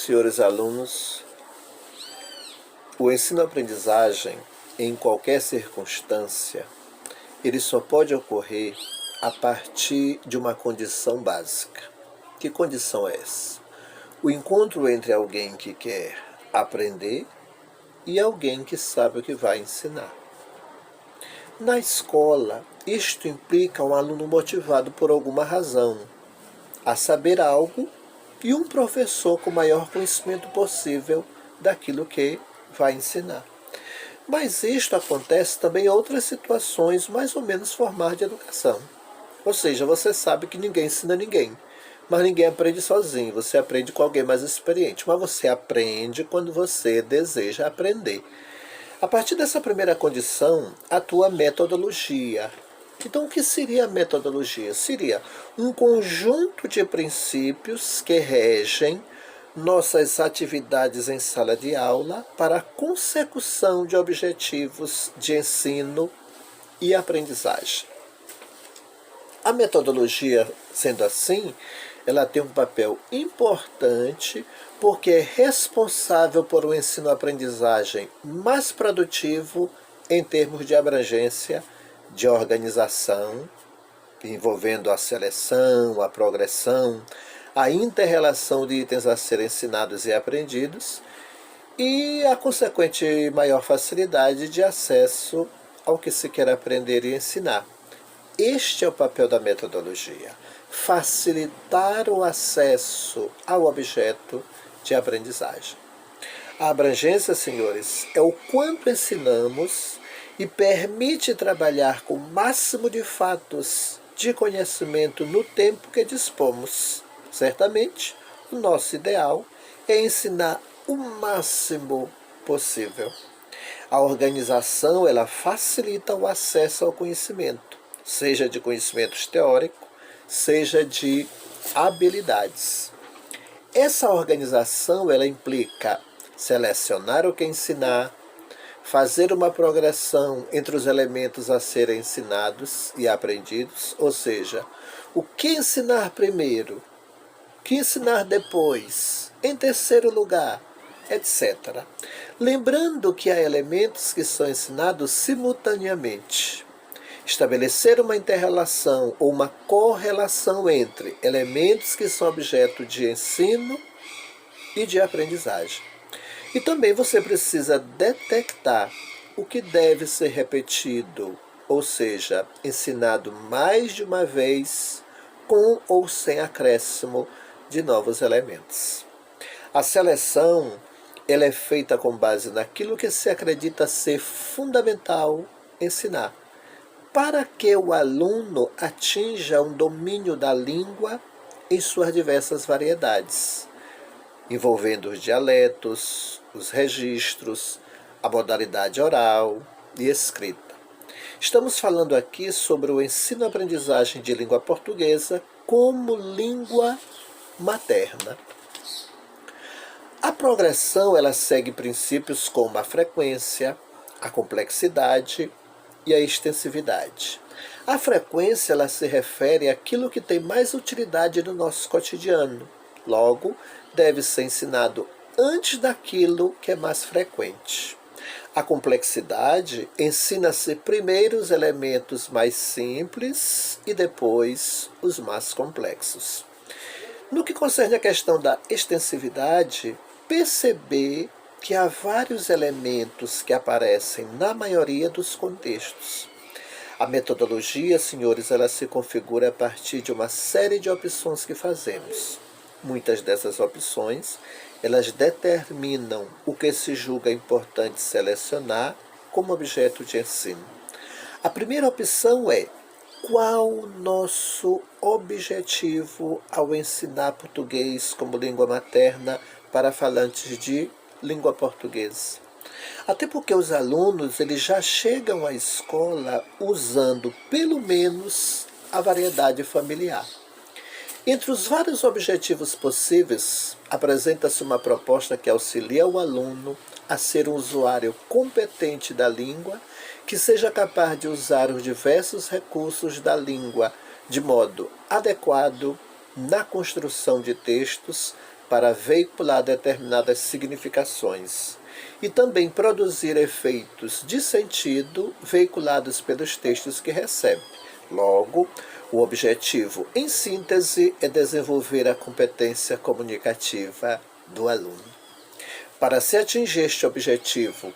senhores alunos, o ensino-aprendizagem, em qualquer circunstância, ele só pode ocorrer a partir de uma condição básica. Que condição é essa? O encontro entre alguém que quer aprender e alguém que sabe o que vai ensinar. Na escola, isto implica um aluno motivado por alguma razão a saber algo e um professor com o maior conhecimento possível daquilo que vai ensinar. Mas isto acontece também em outras situações mais ou menos formais de educação. Ou seja, você sabe que ninguém ensina ninguém, mas ninguém aprende sozinho, você aprende com alguém mais experiente, mas você aprende quando você deseja aprender. A partir dessa primeira condição, atua a metodologia. Então, o que seria a metodologia? Seria um conjunto de princípios que regem nossas atividades em sala de aula para a consecução de objetivos de ensino e aprendizagem. A metodologia, sendo assim, ela tem um papel importante porque é responsável por um ensino-aprendizagem mais produtivo em termos de abrangência, de organização, envolvendo a seleção, a progressão, a inter-relação de itens a serem ensinados e aprendidos e a consequente maior facilidade de acesso ao que se quer aprender e ensinar. Este é o papel da metodologia: facilitar o acesso ao objeto de aprendizagem. A abrangência, senhores, é o quanto ensinamos e permite trabalhar com o máximo de fatos de conhecimento no tempo que dispomos. Certamente, o nosso ideal é ensinar o máximo possível. A organização, ela facilita o acesso ao conhecimento, seja de conhecimentos teóricos, seja de habilidades. Essa organização, ela implica selecionar o que ensinar, fazer uma progressão entre os elementos a serem ensinados e aprendidos, ou seja, o que ensinar primeiro, o que ensinar depois, em terceiro lugar, etc. Lembrando que há elementos que são ensinados simultaneamente. Estabelecer uma inter-relação ou uma correlação entre elementos que são objeto de ensino e de aprendizagem. E também você precisa detectar o que deve ser repetido, ou seja, ensinado mais de uma vez, com ou sem acréscimo de novos elementos. A seleção, ela é feita com base naquilo que se acredita ser fundamental ensinar, para que o aluno atinja um domínio da língua em suas diversas variedades, envolvendo os dialetos, os registros, a modalidade oral e escrita. Estamos falando aqui sobre o ensino-aprendizagem de língua portuguesa como língua materna. A progressão, ela segue princípios como a frequência, a complexidade e a extensividade. A frequência, ela se refere àquilo que tem mais utilidade no nosso cotidiano. Logo, deve ser ensinado antes daquilo que é mais frequente. A complexidade ensina-se primeiro os elementos mais simples e depois os mais complexos. No que concerne à questão da extensividade, perceber que há vários elementos que aparecem na maioria dos contextos. A metodologia, senhores, ela se configura a partir de uma série de opções que fazemos. Muitas dessas opções, elas determinam o que se julga importante selecionar como objeto de ensino. A primeira opção é: qual o nosso objetivo ao ensinar português como língua materna para falantes de língua portuguesa? Até porque os alunos, eles já chegam à escola usando pelo menos a variedade familiar. Entre os vários objetivos possíveis, apresenta-se uma proposta que auxilia o aluno a ser um usuário competente da língua, que seja capaz de usar os diversos recursos da língua de modo adequado na construção de textos, para veicular determinadas significações e também produzir efeitos de sentido veiculados pelos textos que recebe. Logo, o objetivo, em síntese, é desenvolver a competência comunicativa do aluno. Para se atingir este objetivo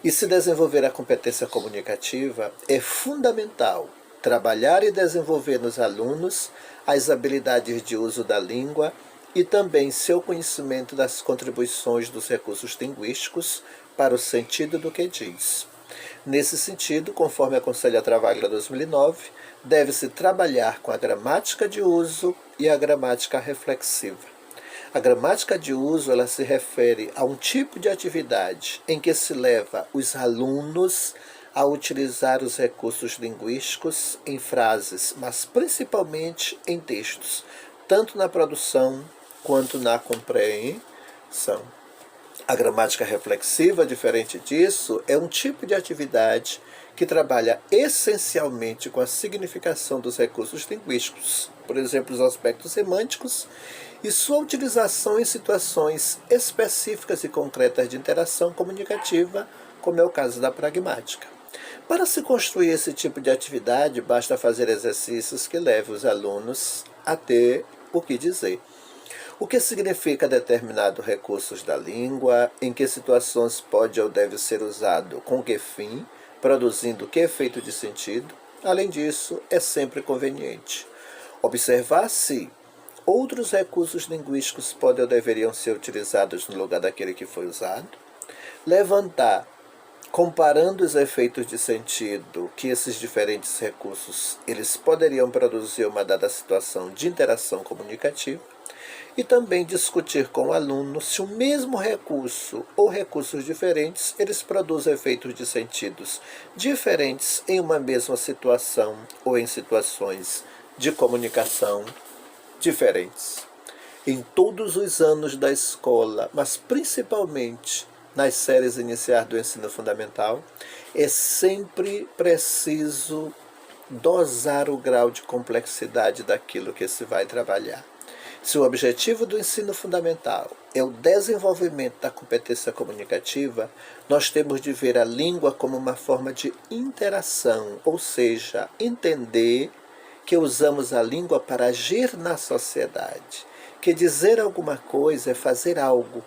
e se desenvolver a competência comunicativa, é fundamental trabalhar e desenvolver nos alunos as habilidades de uso da língua e também seu conhecimento das contribuições dos recursos linguísticos para o sentido do que diz. Nesse sentido, conforme aconselha a Travaglia 2009, deve-se trabalhar com a gramática de uso e a gramática reflexiva. A gramática de uso ela se refere a um tipo de atividade em que se leva os alunos a utilizar os recursos linguísticos em frases, mas principalmente em textos, tanto na produção quanto na compreensão. A gramática reflexiva, diferente disso, é um tipo de atividade que trabalha essencialmente com a significação dos recursos linguísticos, por exemplo, os aspectos semânticos, e sua utilização em situações específicas e concretas de interação comunicativa, como é o caso da pragmática. Para se construir esse tipo de atividade, basta fazer exercícios que levem os alunos a ter o que dizer. O que significa determinado recursos da língua, em que situações pode ou deve ser usado, com que fim, produzindo que efeito de sentido. Além disso, é sempre conveniente observar se outros recursos linguísticos podem ou deveriam ser utilizados no lugar daquele que foi usado, levantar, comparando os efeitos de sentido que esses diferentes recursos eles poderiam produzir uma dada situação de interação comunicativa, e também discutir com o aluno se o mesmo recurso ou recursos diferentes eles produzem efeitos de sentidos diferentes em uma mesma situação ou em situações de comunicação diferentes. Em todos os anos da escola, mas principalmente nas séries iniciais do ensino fundamental, é sempre preciso dosar o grau de complexidade daquilo que se vai trabalhar. Se o objetivo do ensino fundamental é o desenvolvimento da competência comunicativa, nós temos de ver a língua como uma forma de interação, ou seja, entender que usamos a língua para agir na sociedade, que dizer alguma coisa é fazer algo.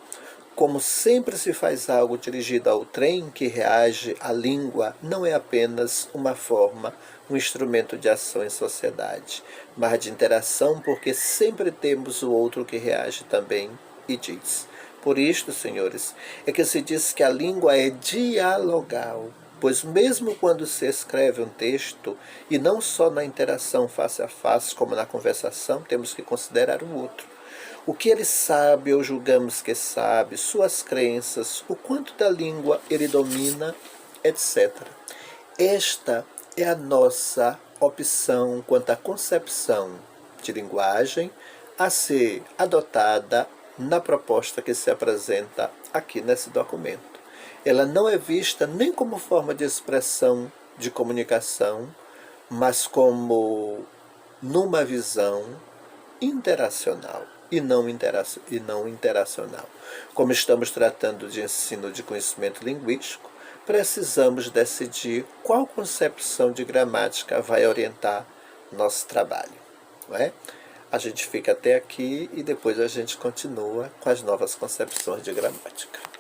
Como sempre se faz algo dirigido ao trem que reage, a língua não é apenas uma forma, um instrumento de ação em sociedade, mas de interação, porque sempre temos o outro que reage também e diz. Por isto, senhores, é que se diz que a língua é dialogal, pois mesmo quando se escreve um texto, e não só na interação face a face, como na conversação, temos que considerar o outro. O que ele sabe ou julgamos que sabe, suas crenças, o quanto da língua ele domina, etc. Esta é a nossa opção quanto à concepção de linguagem a ser adotada na proposta que se apresenta aqui nesse documento. Ela não é vista nem como forma de expressão de comunicação, mas como numa visão interacional e não interacional. Como estamos tratando de ensino de conhecimento linguístico, precisamos decidir qual concepção de gramática vai orientar nosso trabalho. Não é? A gente fica até aqui e depois a gente continua com as novas concepções de gramática.